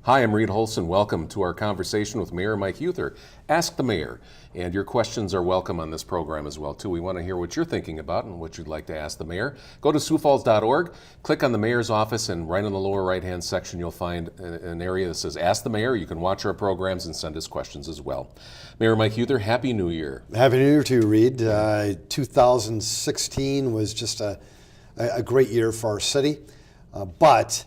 Hi, I'm Reed Holson. Welcome to our conversation with Mayor Mike Euther. Ask the Mayor. And your questions are welcome on this program as well, too. We want to hear what you're thinking about and what you'd like to ask the Mayor. Go to SiouxFalls.org, click on the Mayor's office, and right in the lower right-hand section, you'll find an area that says Ask the Mayor. You can watch our programs and send us questions as well. Mayor Mike Euther, Happy New Year. Happy New Year to you, Reed. 2016 was just a great year for our city, but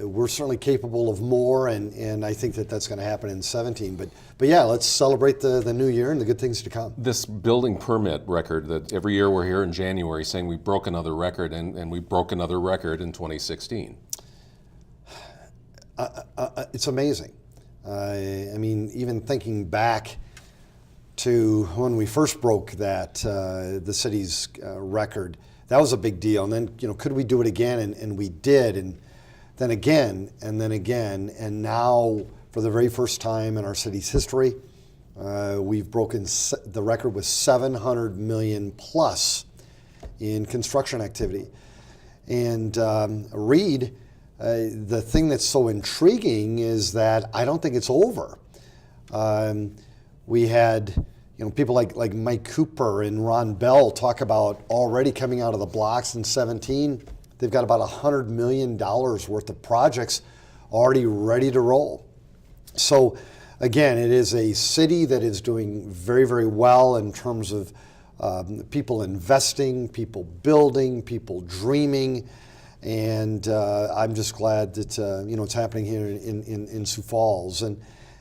we're certainly capable of more, and I think that that's going to happen in 17. But yeah, let's celebrate the new year and the good things to come. This building permit record that every year we're here in January saying we broke another record, and we broke another record in 2016. It's amazing. I mean, even thinking back to when we first broke that, the city's record, that was a big deal. And then, could we do it again? And we did. And then again, and now for the very first time in our city's history, we've broken the record with $700 million plus in construction activity. And Reed, the thing that's so intriguing is that I don't think it's over. We had people like Mike Cooper and Ron Bell talk about already coming out of the blocks in 17. They've got about $100 million worth of projects already ready to roll. So again, it is a city that is doing very, very well in terms of people investing, people building, people dreaming. And I'm just glad that it's happening here in Sioux Falls.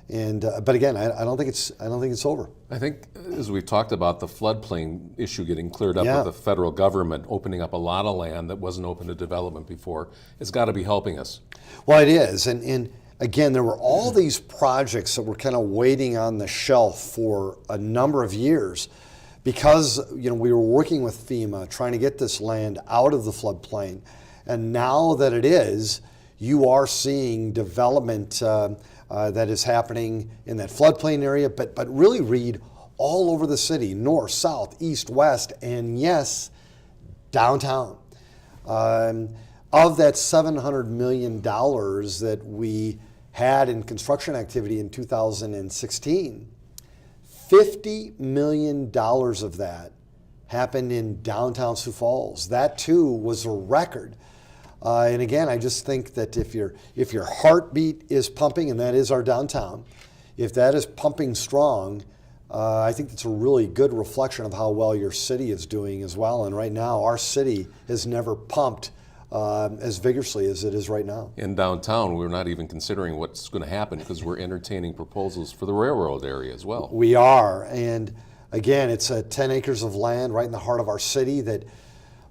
But again, I don't think it's over. I think, as we've talked about, the floodplain issue getting cleared up with the federal government opening up a lot of land that wasn't open to development before, it's got to be helping us. Well, it is, and again, there were all these projects that were kind of waiting on the shelf for a number of years because we were working with FEMA trying to get this land out of the floodplain, and now that it is, you are seeing development that is happening in that floodplain area, but really, Reed, all over the city, north, south, east, west, and yes, downtown. Of that $700 million that we had in construction activity in 2016, $50 million of that happened in downtown Sioux Falls. That too was a record. And again, I just think that if your heartbeat is pumping, and that is our downtown, if that is pumping strong, I think that's a really good reflection of how well your city is doing as well. And right now, our city has never pumped as vigorously as it is right now. In downtown, we're not even considering what's going to happen because we're entertaining proposals for the railroad area as well. We are. And again, it's 10 acres of land right in the heart of our city that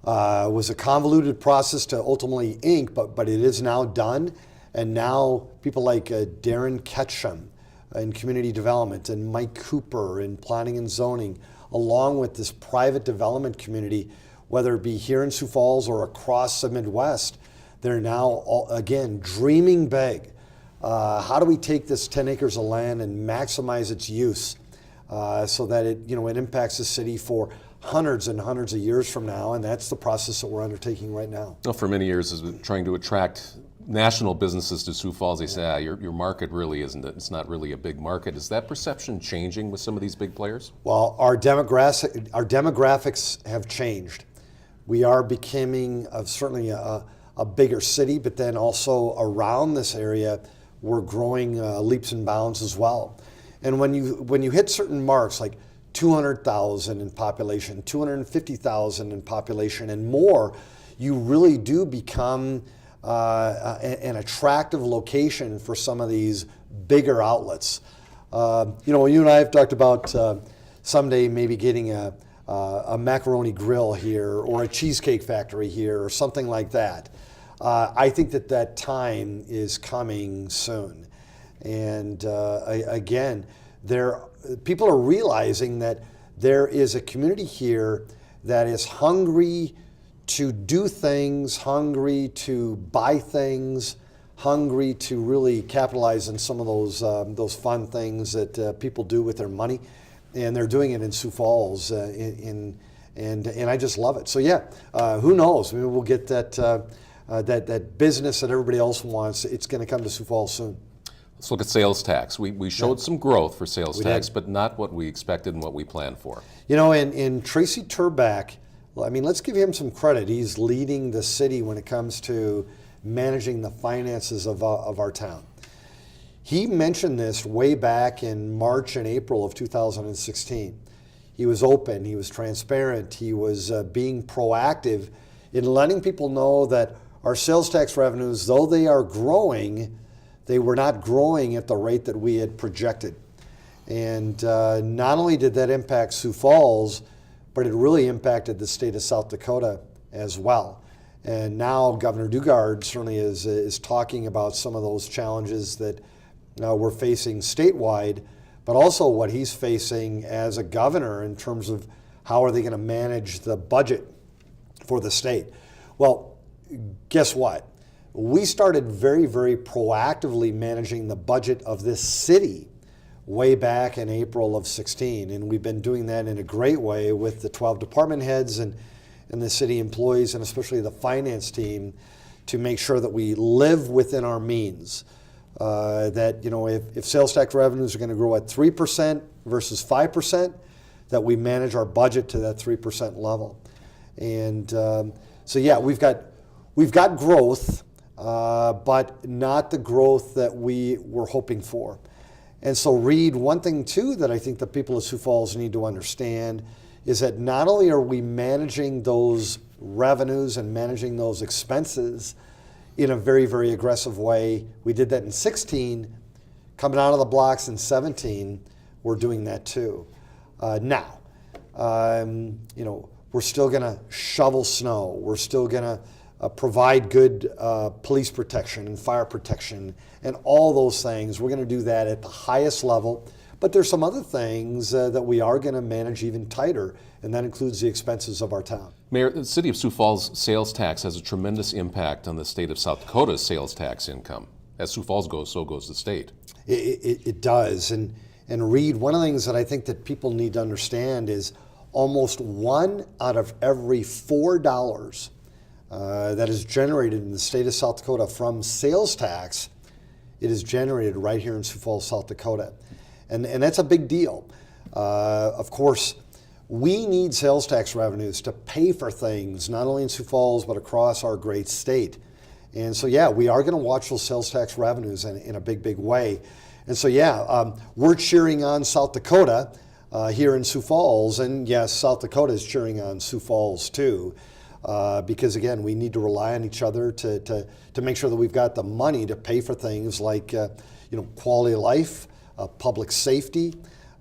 was a convoluted process to ultimately ink, but it is now done. And now people like Darren Ketchum in community development and Mike Cooper in planning and zoning, along with this private development community, whether it be here in Sioux Falls or across the Midwest, they're now, again, dreaming big. How do we take this 10 acres of land and maximize its use so that it impacts the city for hundreds and hundreds of years from now, and that's the process that we're undertaking right now. Well, for many years, has been trying to attract national businesses to Sioux Falls. They say, your market really isn't, it's not really a big market. Is that perception changing with some of these big players? Well, our demographics have changed. We are becoming certainly a bigger city, but then also around this area, we're growing leaps and bounds as well. And when you hit certain marks, like 200,000 in population, 250,000 in population, and more, you really do become an attractive location for some of these bigger outlets. You and I have talked about someday maybe getting a macaroni grill here or a cheesecake factory here or something like that. I think that time is coming soon. And again, people are realizing that there is a community here that is hungry to do things, hungry to buy things, hungry to really capitalize on some of those fun things that people do with their money, and they're doing it in Sioux Falls, and I just love it. So yeah, who knows? Maybe we'll get that that business that everybody else wants, it's going to come to Sioux Falls soon. Let's look at sales tax. We showed some growth for sales tax, did. but not what we expected and what we planned for. You know, in Tracy Turback, I mean, let's give him some credit. He's leading the city when it comes to managing the finances of our town. He mentioned this way back in March and April of 2016. He was open, he was transparent, he was being proactive in letting people know that our sales tax revenues, though they are growing, they were not growing at the rate that we had projected. And not only did that impact Sioux Falls, but it really impacted the state of South Dakota as well. And now Governor Dugard certainly is talking about some of those challenges that we're facing statewide, but also what he's facing as a governor in terms of how are they going to manage the budget for the state. Well, guess what? We started very, very proactively managing the budget of this city way back in April of 16, and we've been doing that in a great way with the 12 department heads and the city employees, and especially the finance team, to make sure that we live within our means. That, you know, if sales tax revenues are going to grow at 3% versus 5%, that we manage our budget to that 3% level. And so yeah, we've got growth, but not the growth that we were hoping for. And so, Reed, one thing too that I think the people of Sioux Falls need to understand is that not only are we managing those revenues and managing those expenses in a very, very aggressive way. We did that in 16. Coming out of the blocks in 17, we're doing that too. Now, you know, we're still going to shovel snow. We're still going to provide good police protection and fire protection and all those things. We're going to do that at the highest level. But there's some other things that we are going to manage even tighter, and that includes the expenses of our town. Mayor, the City of Sioux Falls sales tax has a tremendous impact on the state of South Dakota's sales tax income. As Sioux Falls goes, so goes the state. It does. And Reed, one of the things that I think that people need to understand is almost 1 out of every $4 that is generated in the state of South Dakota from sales tax, it is generated right here in Sioux Falls, South Dakota. And that's a big deal. Of course, we need sales tax revenues to pay for things, not only in Sioux Falls, but across our great state. And so, yeah, we are going to watch those sales tax revenues in a big, big way. And so, yeah, we're cheering on South Dakota here in Sioux Falls. And yes, South Dakota is cheering on Sioux Falls too. Because again, we need to rely on each other to make sure that we've got the money to pay for things like quality of life, public safety,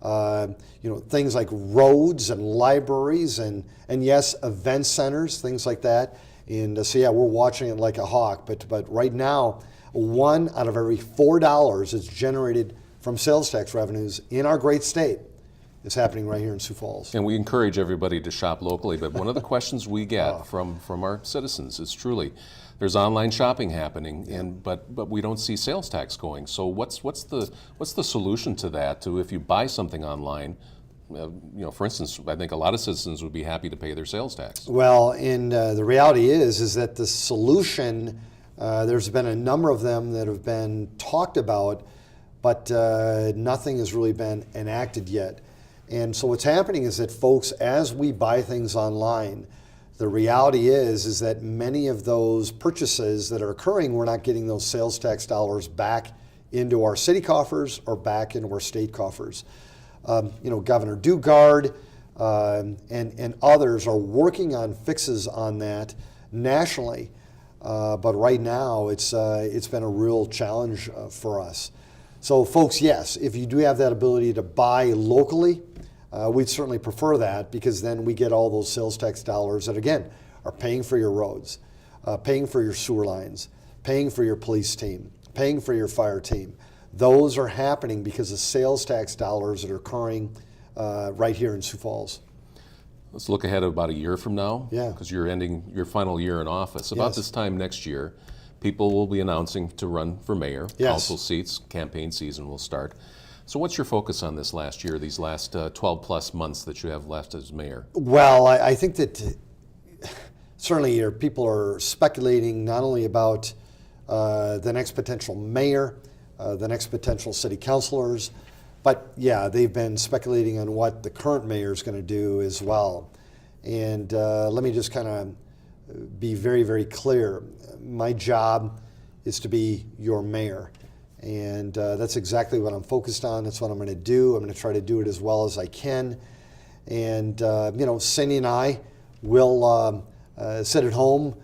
things like roads and libraries and yes, event centers, things like that. And so yeah, we're watching it like a hawk. But right now, 1 out of every $4 is generated from sales tax revenues in our great state. It's happening right here in Sioux Falls. And we encourage everybody to shop locally, but one of the questions we get from our citizens is truly, there's online shopping happening, but we don't see sales tax going. So what's the solution to that? To if you buy something online, for instance, I think a lot of citizens would be happy to pay their sales tax. Well, and the reality is that the solution, there's been a number of them that have been talked about, but nothing has really been enacted yet. And so what's happening is that folks, as we buy things online, the reality is that many of those purchases that are occurring, we're not getting those sales tax dollars back into our city coffers or back into our state coffers. Governor Dugard and others are working on fixes on that nationally, but right now it's been a real challenge for us. So folks, yes, if you do have that ability to buy locally, we'd certainly prefer that, because then we get all those sales tax dollars that, again, are paying for your roads, paying for your sewer lines, paying for your police team, paying for your fire team. Those are happening because of sales tax dollars that are occurring right here in Sioux Falls. Let's look ahead about a year from now, because you're ending your final year in office. About this time next year, people will be announcing to run for mayor. Council seats, campaign season will start. So what's your focus on this last year, these last 12 plus months that you have left as mayor? Well, I think that certainly people are speculating not only about the next potential mayor, the next potential city councilors, but yeah, they've been speculating on what the current mayor is going to do as well. And let me just kind of be very, very clear. My job is to be your mayor. And that's exactly what I'm focused on. That's what I'm going to do. I'm going to try to do it as well as I can. And, Cindy and I will sit at home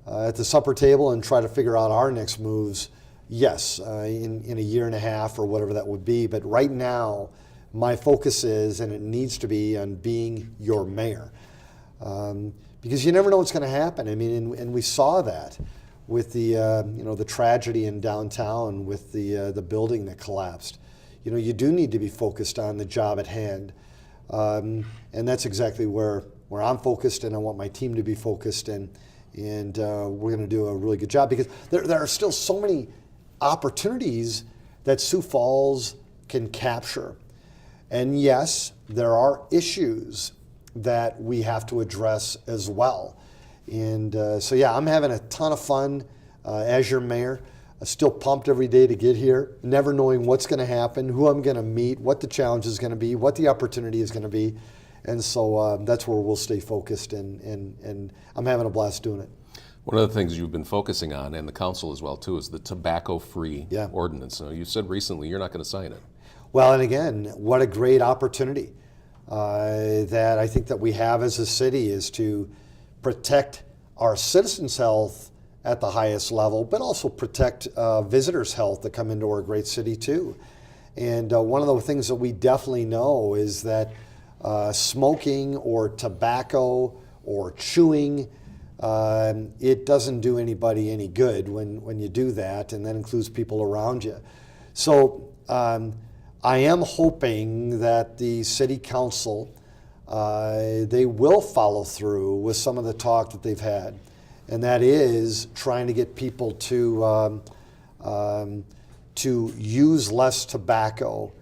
at the supper table and try to figure out our next moves, yes, in a year and a half or whatever that would be. But right now, my focus is, and it needs to be, on being your mayor. Because you never know what's going to happen. I mean, and we saw that with the tragedy in downtown with the building that collapsed. You do need to be focused on the job at hand. And that's exactly where I'm focused, and I want my team to be focused, and we're going to do a really good job, because there are still so many opportunities that Sioux Falls can capture. And yes, there are issues that we have to address as well. And so yeah, I'm having a ton of fun as your mayor. I'm still pumped every day to get here, never knowing what's going to happen, who I'm going to meet, what the challenge is going to be, what the opportunity is going to be. And so that's where we'll stay focused, and I'm having a blast doing it. One of the things you've been focusing on, and the council as well too, is the tobacco-free ordinance. So you said recently you're not going to sign it. Well, and again, what a great opportunity that I think that we have as a city, is to protect our citizens' health at the highest level, but also protect visitors' health that come into our great city too. And one of the things that we definitely know is that smoking or tobacco or chewing, it doesn't do anybody any good when you do that, and that includes people around you. So I am hoping that the city council, they will follow through with some of the talk that they've had, and that is trying to get people to use less tobacco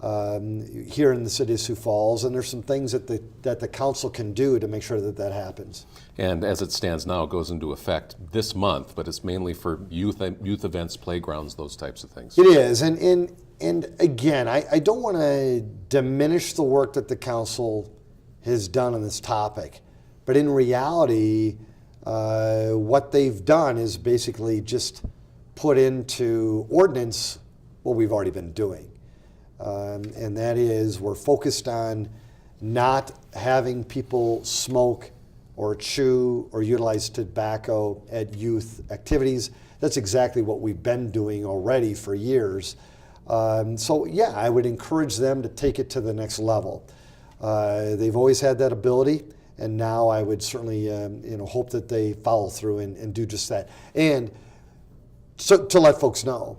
here in the city of Sioux Falls. And there's some things that the council can do to make sure that that happens. And as it stands now, it goes into effect this month, but it's mainly for youth events, playgrounds, those types of things. It is, and again, I don't want to diminish the work that the council has done on this topic, but in reality, what they've done is basically just put into ordinance what we've already been doing. And that is, we're focused on not having people smoke or chew or utilize tobacco at youth activities. That's exactly what we've been doing already for years. So yeah, I would encourage them to take it to the next level. They've always had that ability, and now I would certainly hope that they follow through and do just that. And so to let folks know,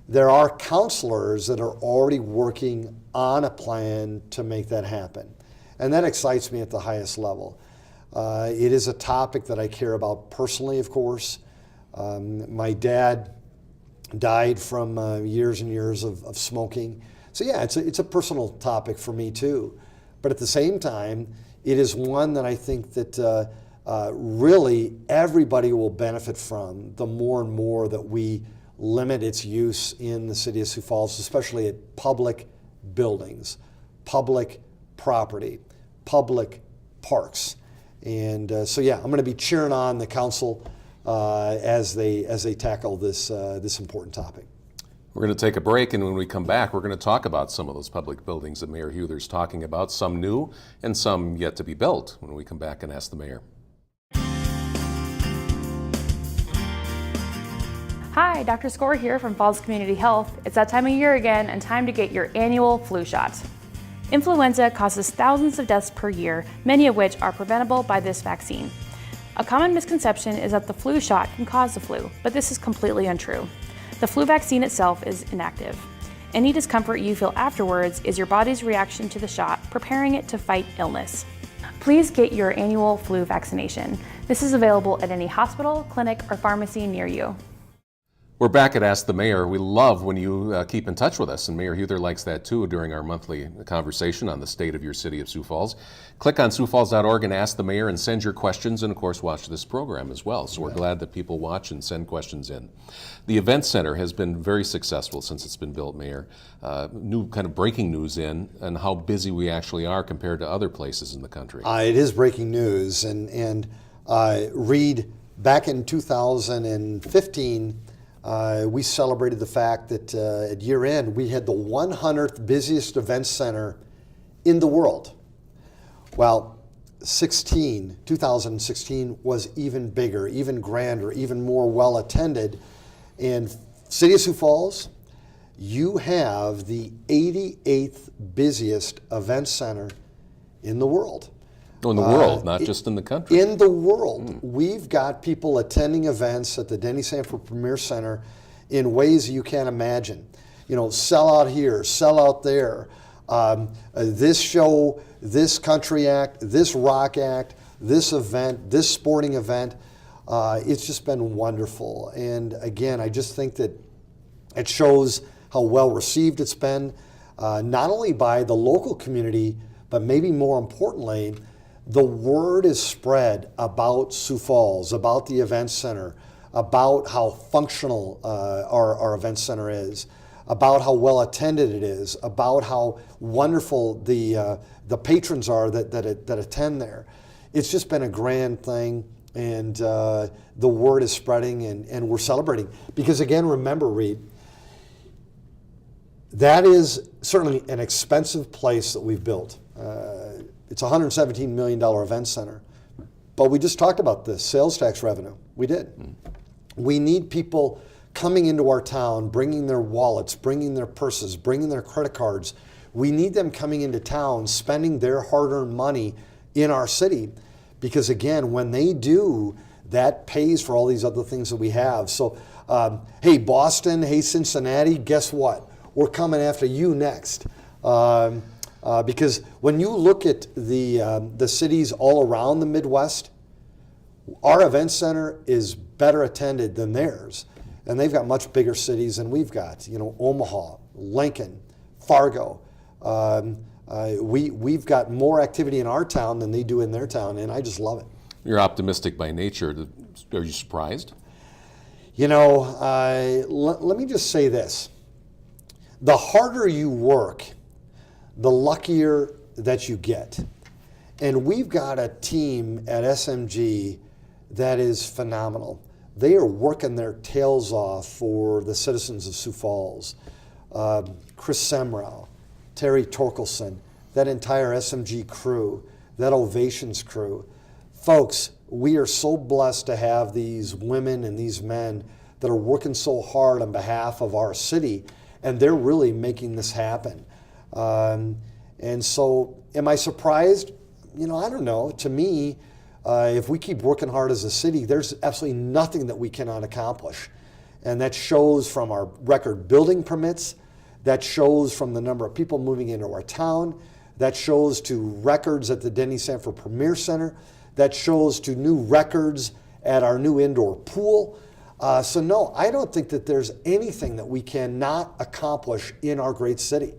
there are counselors that are already working on a plan to make that happen. And that excites me at the highest level. It is a topic that I care about personally, of course. My dad died from years and years of smoking. So yeah, it's a personal topic for me too. But at the same time, it is one that I think that really everybody will benefit from the more and more that we limit its use in the city of Sioux Falls, especially at public buildings, public property, public parks. And so yeah, I'm going to be cheering on the council as they tackle this important topic. We're going to take a break, and when we come back, we're going to talk about some of those public buildings that Mayor Huether's talking about, some new and some yet to be built, when we come back and ask the mayor. Hi, Dr. Score here from Falls Community Health. It's that time of year again, and time to get your annual flu shot. Influenza causes thousands of deaths per year, many of which are preventable by this vaccine. A common misconception is that the flu shot can cause the flu, but this is completely untrue. The flu vaccine itself is inactive. Any discomfort you feel afterwards is your body's reaction to the shot, preparing it to fight illness. Please get your annual flu vaccination. This is available at any hospital, clinic, or pharmacy near you. We're back at Ask the Mayor. We love when you keep in touch with us, and Mayor Huther likes that too during our monthly conversation on the state of your city of Sioux Falls. Click on siouxfalls.org and ask the mayor and send your questions, and of course watch this program as well. So we're glad that people watch and send questions in. The event center has been very successful since it's been built, Mayor. New kind of breaking news in on how busy we actually are compared to other places in the country. It is breaking news, and Reed, back in 2015, we celebrated the fact that at year end we had the 100th busiest event center in the world. Well, 2016 was even bigger, even grander, even more well attended. And City of Sioux Falls, you have the 88th busiest event center in the world. Oh, in the world, not just in the country. In the world. We've got people attending events at the Denny Sanford Premier Center in ways you can't imagine. You know, sell out here, sell out there. This show, this country act, this rock act, this event, this sporting event. It's just been wonderful. And again, I just think that it shows how well received it's been, not only by the local community, but maybe more importantly, the word is spread about Sioux Falls, about the event center, about how functional our event center is, about how well attended it is, about how wonderful the patrons are that attend there. It's just been a grand thing, and the word is spreading, and we're celebrating. Because again, remember, Reed, that is certainly an expensive place that we've built. It's a $117 million event center. But we just talked about this, sales tax revenue. We did. We need people coming into our town, bringing their wallets, bringing their purses, bringing their credit cards. We need them coming into town, spending their hard-earned money in our city. Because again, when they do, that pays for all these other things that we have. So, hey, Boston, hey, Cincinnati, guess what? We're coming after you next. Because when you look at the cities all around the Midwest, our event center is better attended than theirs. And they've got much bigger cities than we've got. You know, Omaha, Lincoln, Fargo. We've got more activity in our town than they do in their town, and I just love it. You're optimistic by nature. Are you surprised? You know, let me just say this. The harder you work, the luckier that you get. And we've got a team at SMG that is phenomenal. They are working their tails off for the citizens of Sioux Falls. Chris Semrau, Terry Torkelson, that entire SMG crew, that Ovations crew. Folks, we are so blessed to have these women and these men that are working so hard on behalf of our city, and they're really making this happen. And so, am I surprised? You know, I don't know. To me, if we keep working hard as a city, there's absolutely nothing that we cannot accomplish. And that shows from our record building permits, that shows from the number of people moving into our town, that shows to records at the Denny Sanford Premier Center, that shows to new records at our new indoor pool. So no, I don't think that there's anything that we cannot accomplish in our great city.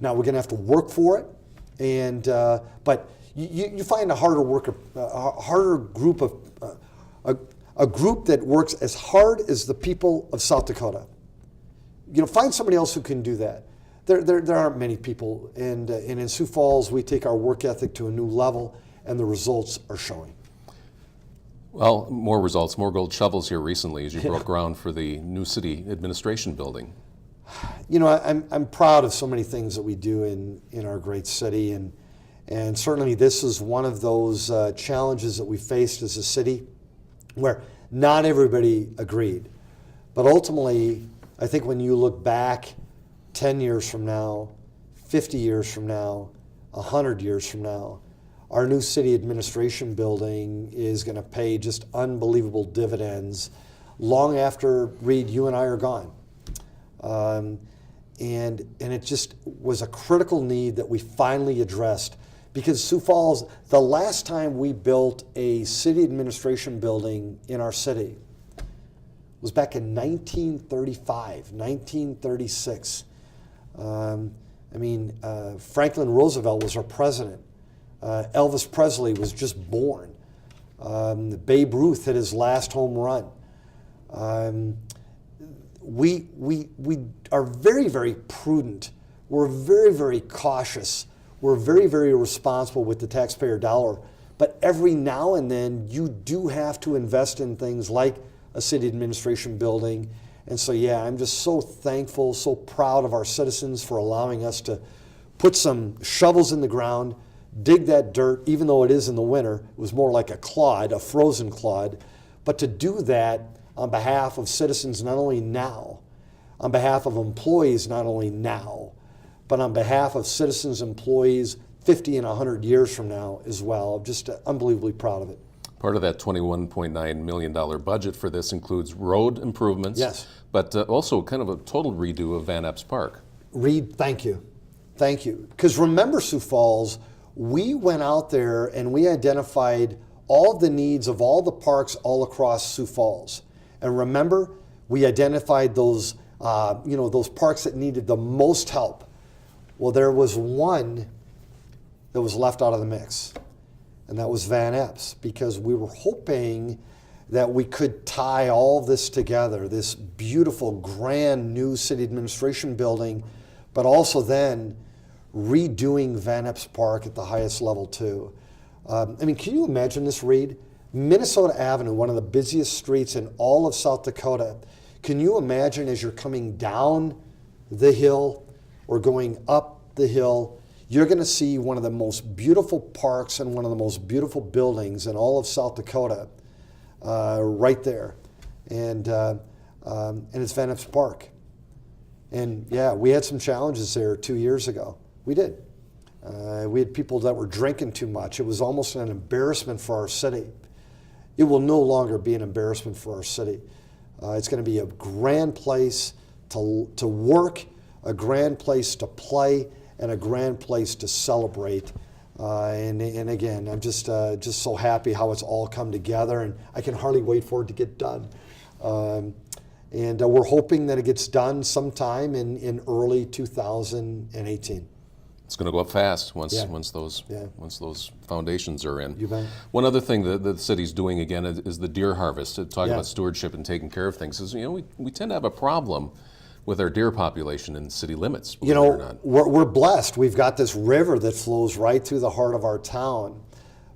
Now we're going to have to work for it, and but you find a harder worker, a harder group of a group that works as hard as the people of South Dakota. You know, find somebody else who can do that. There aren't many people, and in Sioux Falls we take our work ethic to a new level, and the results are showing. Well, more results, more gold shovels here recently as you broke ground for the new city administration building. You know, I'm proud of so many things that we do in our great city, and certainly this is one of those challenges that we faced as a city where not everybody agreed. But ultimately, I think when you look back 10 years from now, 50 years from now, 100 years from now, our new city administration building is going to pay just unbelievable dividends long after, Reed, you and I are gone. And it just was a critical need that we finally addressed, because Sioux Falls, the last time we built a city administration building in our city was back in 1935, 1936. Franklin Roosevelt was our president. Elvis Presley was just born. Babe Ruth hit his last home run. We are very, very prudent. We're very, very cautious. We're very, very responsible with the taxpayer dollar. But every now and then, you do have to invest in things like a city administration building. And so, yeah, I'm just so thankful, so proud of our citizens for allowing us to put some shovels in the ground, dig that dirt, even though it is in the winter. It was more like a clod, a frozen clod. But to do that on behalf of citizens not only now, on behalf of employees not only now, but on behalf of citizens, employees 50 and 100 years from now as well. I'm just unbelievably proud of it. Part of that $21.9 million budget for this includes road improvements, yes, but also kind of a total redo of Van Eps Park. Reed, thank you. Thank you. Because remember, Sioux Falls, we went out there and we identified all the needs of all the parks all across Sioux Falls. And remember, we identified those, those parks that needed the most help. Well, there was one that was left out of the mix, and that was Van Eps, because we were hoping that we could tie all this together, this beautiful, grand new city administration building, but also then redoing Van Eps Park at the highest level too. Can you imagine this, Reed? Minnesota Avenue, one of the busiest streets in all of South Dakota. Can you imagine as you're coming down the hill or going up the hill, you're going to see one of the most beautiful parks and one of the most beautiful buildings in all of South Dakota right there. And it's Van Eps Park. And yeah, we had some challenges there 2 years ago. We did. We had people that were drinking too much. It was almost an embarrassment for our city. It will no longer be an embarrassment for our city. It's going to be a grand place to work, a grand place to play, and a grand place to celebrate. And again, I'm just so happy how it's all come together, and I can hardly wait for it to get done. And we're hoping that it gets done sometime in early 2018. It's going to go up fast once Yeah. once those foundations are in. You bet. One other thing that the city's doing again is the deer harvest. Talking Yeah. about stewardship and taking care of things. Is, we tend to have a problem with our deer population in city limits. Believe it or not. We're blessed. We've got this river that flows right through the heart of our town.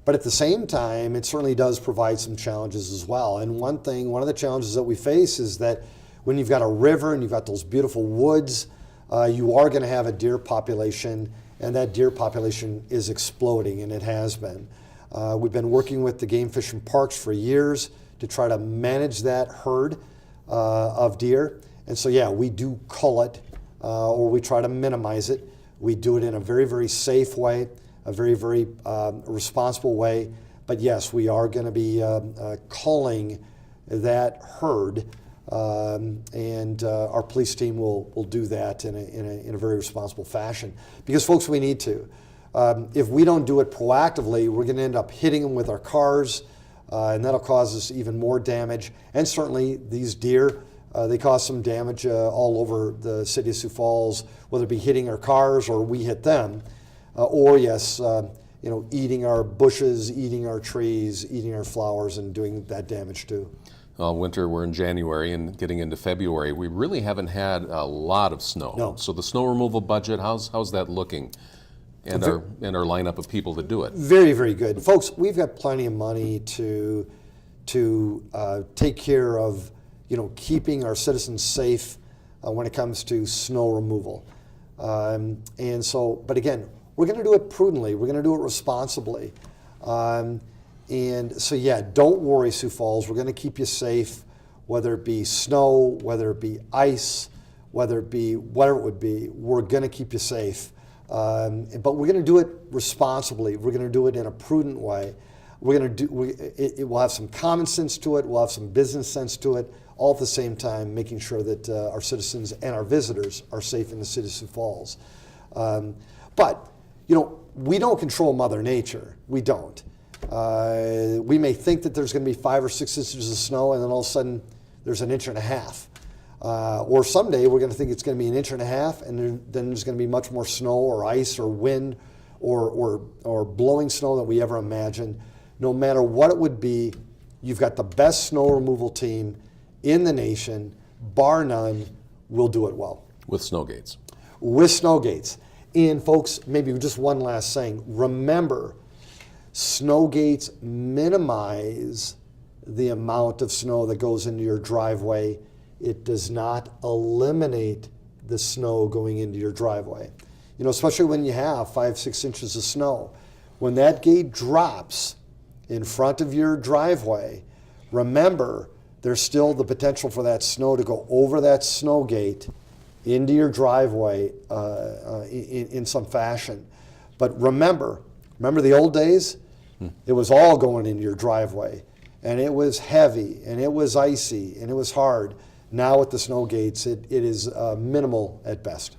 But at the same time, it certainly does provide some challenges as well. And one of the challenges that we face is that when you've got a river and you've got those beautiful woods, you are going to have a deer population, and that deer population is exploding, and it has been. We've been working with the Game Fish and Parks for years to try to manage that herd of deer. And so, yeah, we do cull it, or we try to minimize it. We do it in a very, very safe way, a very, very responsible way. But yes, we are going to be culling that herd, and our police team will do that in a very responsible fashion. Because, folks, we need to. If we don't do it proactively, we're going to end up hitting them with our cars, and that'll cause us even more damage. And certainly, these deer, they cause some damage all over the city of Sioux Falls, whether it be hitting our cars or we hit them, or yes, eating our bushes, eating our trees, eating our flowers, and doing that damage too. Winter, we're in January and getting into February. We really haven't had a lot of snow. No. So the snow removal budget, how's that looking? And our lineup of people to do it. Very, very good, folks. We've got plenty of money to take care of keeping our citizens safe when it comes to snow removal. And so, but again, we're going to do it prudently. We're going to do it responsibly. And so, yeah, don't worry, Sioux Falls. We're going to keep you safe, whether it be snow, whether it be ice, whether it be whatever it would be. We're going to keep you safe. But we're going to do it responsibly. We're going to do it in a prudent way. We're going to it will have some common sense to it. We'll have some business sense to it, all at the same time, making sure that our citizens and our visitors are safe in the city of Sioux Falls. But, we don't control Mother Nature. We don't. We may think that there's going to be 5 or 6 inches of snow, and then all of a sudden there's an inch and a half. Or someday we're going to think it's going to be an inch and a half, and then there's going to be much more snow or ice or wind or blowing snow than we ever imagined. No matter what it would be, you've got the best snow removal team in the nation, bar none. We'll do it well. With snow gates. With snow gates. And folks, maybe just one last thing. Remember, snow gates minimize the amount of snow that goes into your driveway. It does not eliminate the snow going into your driveway. You know, especially when you have 5-6 inches of snow. When that gate drops in front of your driveway, remember, there's still the potential for that snow to go over that snow gate into your driveway in some fashion. But remember the old days? It was all going into your driveway, and it was heavy, and it was icy, and it was hard. Now with the snow gates, it is minimal at best.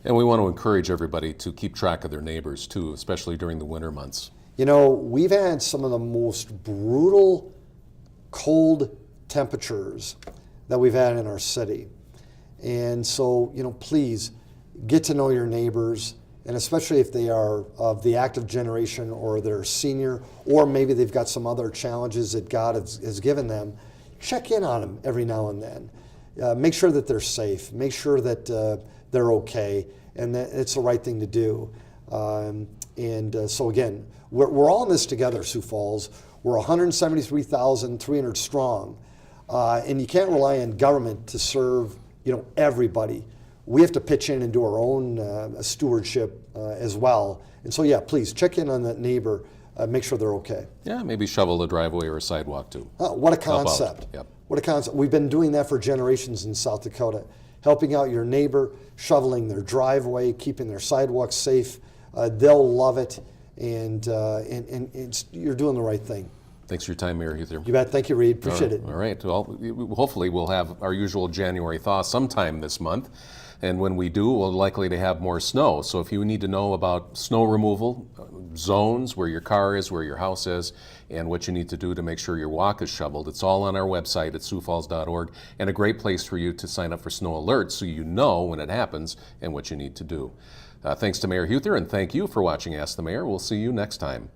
And we want to encourage everybody to keep track of their neighbors too, especially during the winter months. You know, we've had some of the most brutal cold temperatures that we've had in our city. And so, you know, please get to know your neighbors, and especially if they are of the active generation or they're senior, or maybe they've got some other challenges that God has given them, check in on them every now and then. Make sure that they're safe, make sure that they're okay, and that it's the right thing to do. So again, we're all in this together, Sioux Falls. We're 173,300 strong, and you can't rely on government to serve, you know, everybody. We have to pitch in and do our own stewardship as well. And so, yeah, please check in on that neighbor, make sure they're okay. Yeah, maybe shovel a driveway or a sidewalk too. What a concept. Yep. What a concept. We've been doing that for generations in South Dakota, helping out your neighbor, shoveling their driveway, keeping their sidewalks safe. They'll love it, and you're doing the right thing. Thanks for your time, Mayor Heather. You bet. Thank you, Reed. Appreciate it. All right. Well, hopefully we'll have our usual January thaw sometime this month. And when we do, we're likely to have more snow. So if you need to know about snow removal, zones, where your car is, where your house is, and what you need to do to make sure your walk is shoveled, it's all on our website at siouxfalls.org, and a great place for you to sign up for snow alerts so you know when it happens and what you need to do. Thanks to Mayor Heuther, and thank you for watching Ask the Mayor. We'll see you next time.